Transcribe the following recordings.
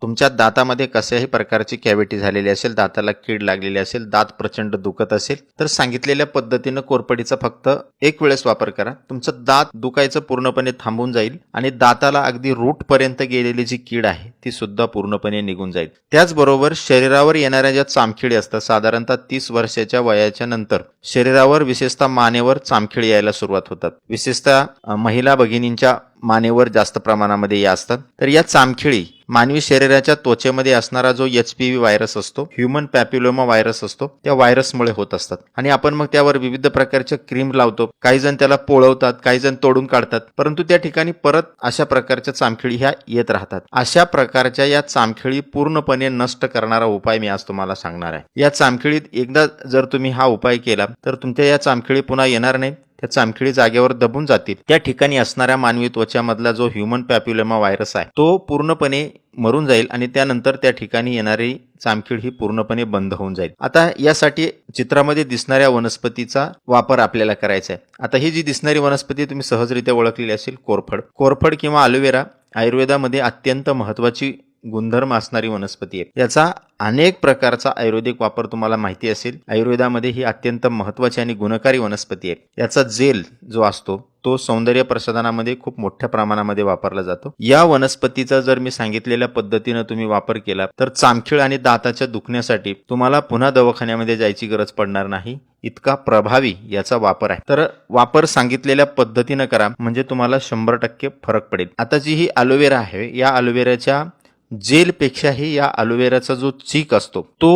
तुमच्या दातामध्ये कशाही प्रकारची कॅव्हिटी झालेली असेल, दाताला कीड लागलेली असेल, दात प्रचंड दुखत असेल, तर सांगितलेल्या पद्धतीनं कोरफडीचा फक्त एक वेळेस वापर करा. तुमचं दात दुखायचं पूर्णपणे थांबून जाईल आणि दाताला अगदी रूट पर्यंत गेलेली जी कीड आहे ती सुद्धा पूर्णपणे निघून जाईल. त्याचबरोबर शरीरावर येणाऱ्या ज्या चामखिळी असतात, साधारणतः 30 वर्षाच्या वयाच्या नंतर शरीरावर विशेषतः मानेवर चामखिळी यायला सुरुवात होतात. विशेषतः महिला भगिनींच्या मानेवर जास्त प्रमाणामध्ये या असतात. तर या चामखिळी मानवी शरीराच्या त्वचेमध्ये असणारा जो HPV व्हायरस असतो, ह्युमन पॅपिलोमा व्हायरस असतो, त्या व्हायरसमुळे होत असतात. आणि आपण मग त्यावर विविध प्रकारच्या क्रीम लावतो. काही जण त्याला पोळवतात, काही जण तोडून काढतात, परंतु त्या ठिकाणी परत अशा प्रकारच्या चामखिळी ह्या येत राहतात. अशा प्रकारच्या या चामखिळी पूर्णपणे नष्ट करणारा उपाय मी आज तुम्हाला सांगणार आहे. या चामखिळीत एकदा जर तुम्ही हा उपाय केला तर तुमच्या या चामखिळी पुन्हा येणार नाहीत. त्या चामखिळी जागेवर दबून जातील. त्या ठिकाणी असणाऱ्या मानवी त्वचामधला जो ह्युमन पॅपिलोमा व्हायरस आहे तो पूर्णपणे मरून जाईल आणि त्यानंतर त्या ठिकाणी येणारी चामखीळ ही पूर्णपणे बंद होऊन जाईल. आता यासाठी चित्रामध्ये दिसणाऱ्या वनस्पतीचा वापर आपल्याला करायचा आहे. आता ही जी दिसणारी वनस्पती तुम्ही सहजरित्या ओळखलेली असेल, कोरफड किंवा अलोवेरा आयुर्वेदामध्ये अत्यंत महत्वाची गुणधर्म असणारी वनस्पती आहे. याचा अनेक प्रकारचा आयुर्वेदिक वापर तुम्हाला माहिती असेल. आयुर्वेदामध्ये ही अत्यंत महत्वाची आणि गुणकारी वनस्पती आहे. याचा जेल जो असतो तो सौंदर्य प्रसाधनामध्ये खूप मोठ्या प्रमाणामध्ये वापरला जातो. या वनस्पतीचा जर मी सांगितलेल्या पद्धतीने तुम्ही वापर केला तर चामखीळ आणि दाताच्या दुखण्यासाठी तुम्हाला पुन्हा दवाखान्यामध्ये जायची गरज पडणार नाही. इतका प्रभावी याचा वापर आहे. तर वापर सांगितलेल्या पद्धतीने करा म्हणजे तुम्हाला 100% फरक पडेल. आता जी ही अलोवेरा आहे, या अलोवेराच्या जेलपेक्षाही या अलोवेराचा जो चीक असतो तो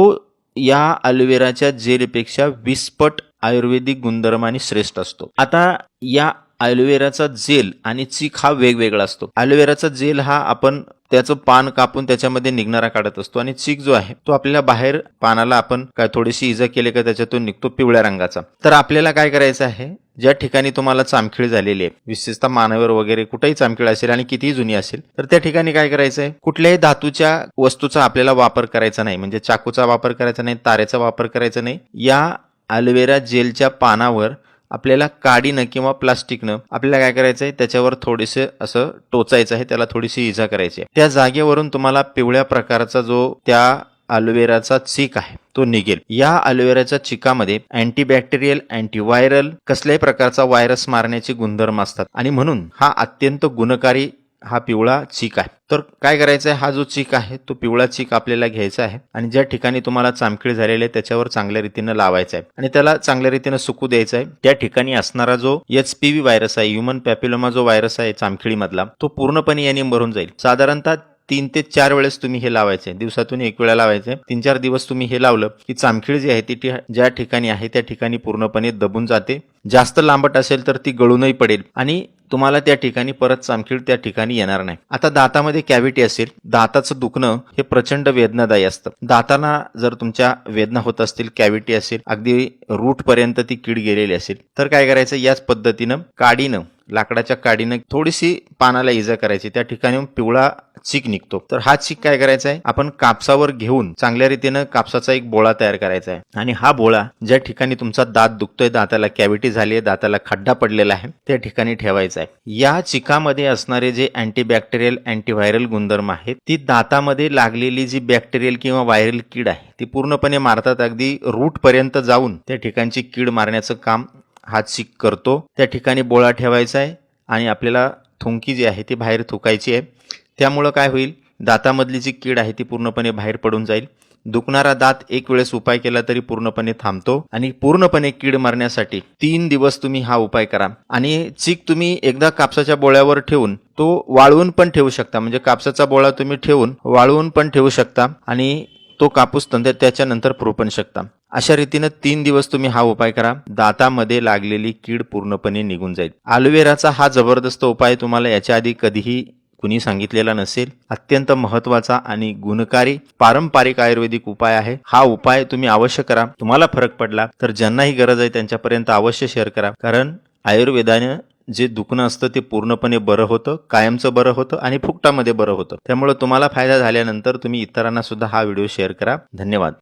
या अलोवेराच्या जेलपेक्षा 20 पट आयुर्वेदिक गुणधर्माने श्रेष्ठ असतो. आता या अलोवेराचा जेल आणि चीक हा वेगवेगळा असतो. अलोवेराचा जेल हा आपण त्याचं पान कापून त्याच्यामध्ये निघणारा काढत असतो आणि चीक जो आहे तो आपल्याला बाहेर पानाला आपण काय थोडीशी इजा केली का त्याच्यातून निघतो पिवळ्या रंगाचा. तर आपल्याला काय करायचं आहे, ज्या ठिकाणी तुम्हाला चामखीळ झालेली आहे, विशेषतः मानेवर वगैरे कुठेही चामखीळ असेल आणि कितीही जुनी असेल, तर त्या ठिकाणी काय करायचं आहे, कुठल्याही धातूच्या वस्तूचा आपल्याला वापर करायचा नाही. म्हणजे चाकूचा वापर करायचा नाही, तारेचा वापर करायचा नाही. या अलोवेरा जेलच्या पानावर आपल्याला काडीनं किंवा प्लास्टिकनं आपल्याला काय करायचं आहे, त्याच्यावर थोडेसे असं टोचायचं आहे, त्याला थोडीशी इजा करायची आहे. त्या जागेवरून तुम्हाला पिवळ्या प्रकारचा जो त्या अलोवेराचा चीक आहे तो निघेल. या अलोवेराच्या चिकामध्ये अँटीबॅक्टेरियल, अँटीव्हायरल कसल्याही प्रकारचा व्हायरस मारण्याचे गुणधर्म असतात आणि म्हणून हा अत्यंत गुणकारी हा पिवळा चीक आहे. तर काय करायचं आहे, हा जो चीक आहे तो पिवळा चीक आपल्याला घ्यायचा आहे आणि ज्या ठिकाणी तुम्हाला चामखीळ झालेले आहे त्याच्यावर चांगल्या रीतीनं लावायचा आहे आणि त्याला चांगल्या रीतीनं सुकू द्यायचा आहे. त्या ठिकाणी असणारा जो HPV व्हायरस आहे, ह्युमन पॅपिलोमा जो व्हायरस आहे चामखिळीमधला, तो पूर्णपणे याने मरून जाईल. साधारणतः 3 ते 4 वेळेस तुम्ही हे लावायचे, दिवसातून 1 वेळा लावायचे. 3-4 दिवस तुम्ही हे लावलं की चामखीळ जी आहे ती ज्या ठिकाणी आहे त्या ठिकाणी पूर्णपणे दबून जाते. जास्त लांबट असेल तर ती गळूनही पडेल आणि तुम्हाला त्या ठिकाणी परत चामखीळ त्या ठिकाणी येणार नाही. आता दातामध्ये कॅव्हिटी असेल, दाताचं दुखणं हे प्रचंड वेदनादायी असतं. दातांना जर तुमच्या वेदना होत असतील, कॅव्हिटी असेल, अगदी रूट पर्यंत ती कीड गेलेली असेल, तर काय करायचं, याच पद्धतीनं काडीनं, लाकडाच्या काडीनं थोडीशी पानाला इजा करायची, त्या ठिकाणी पिवळा चीक निघतो. तर हा चीक काय करायचा आहे, आपण कापसावर घेऊन चांगल्या रीतीनं कापसाचा एक बोळा तयार करायचा आहे आणि हा बोळा ज्या ठिकाणी तुमचा दात दुखतोय, दाताला कॅव्हिटी झाली आहे, दाताला खड्डा पडलेला आहे, त्या ठिकाणी ठेवायचा आहे. या चिकामध्ये असणारे जे अँटीबॅक्टेरियल, अँटीव्हायरल गुणधर्म आहेत ती दातामध्ये लागलेली जी बॅक्टेरियल किंवा व्हायरल कीड आहे ती पूर्णपणे मारतात. अगदी रूट पर्यंत जाऊन त्या ठिकाणची कीड मारण्याचं काम हा चीक करतो. त्या ठिकाणी बोळा ठेवायचा आहे आणि आपल्याला थुंकी जी आहे ती बाहेर थुकायची आहे. त्यामुळं काय होईल, दातामधली जी कीड आहे ती पूर्णपणे बाहेर पडून जाईल. दुखणारा दात एक वेळेस उपाय केला तरी पूर्णपणे थांबतो आणि पूर्णपणे कीड मारण्यासाठी 3 दिवस तुम्ही हा उपाय करा. आणि चीक तुम्ही एकदा कापसाच्या बोळ्यावर ठेवून तो वाळवून पण ठेवू शकता. म्हणजे कापसाचा बोळा तुम्ही ठेवून वाळवून पण ठेवू शकता आणि तो कापूस त्याच्यानंतर पुरू पण शकता. अशा रीतीनं 3 दिवस तुम्ही हा उपाय करा, दातामध्ये लागलेली कीड पूर्णपणे निघून जाईल. अलोवेराचा हा जबरदस्त उपाय तुम्हाला याच्या आधी कधीही कुणी सांगितलेला नसेल. अत्यंत महत्वाचा आणि गुणकारी पारंपरिक आयुर्वेदिक उपाय आहे. हा उपाय तुम्ही अवश्य करा. तुम्हाला फरक पडला तर ज्यांनाही गरज आहे त्यांच्यापर्यंत अवश्य शेअर करा. कारण आयुर्वेदाने जे दुखणं असतं ते पूर्णपणे बरं होतं, कायमचं बरं होतं आणि फुकटामध्ये बरं होतं. त्यामुळे तुम्हाला फायदा झाल्यानंतर तुम्ही इतरांना सुद्धा हा व्हिडिओ शेअर करा. धन्यवाद.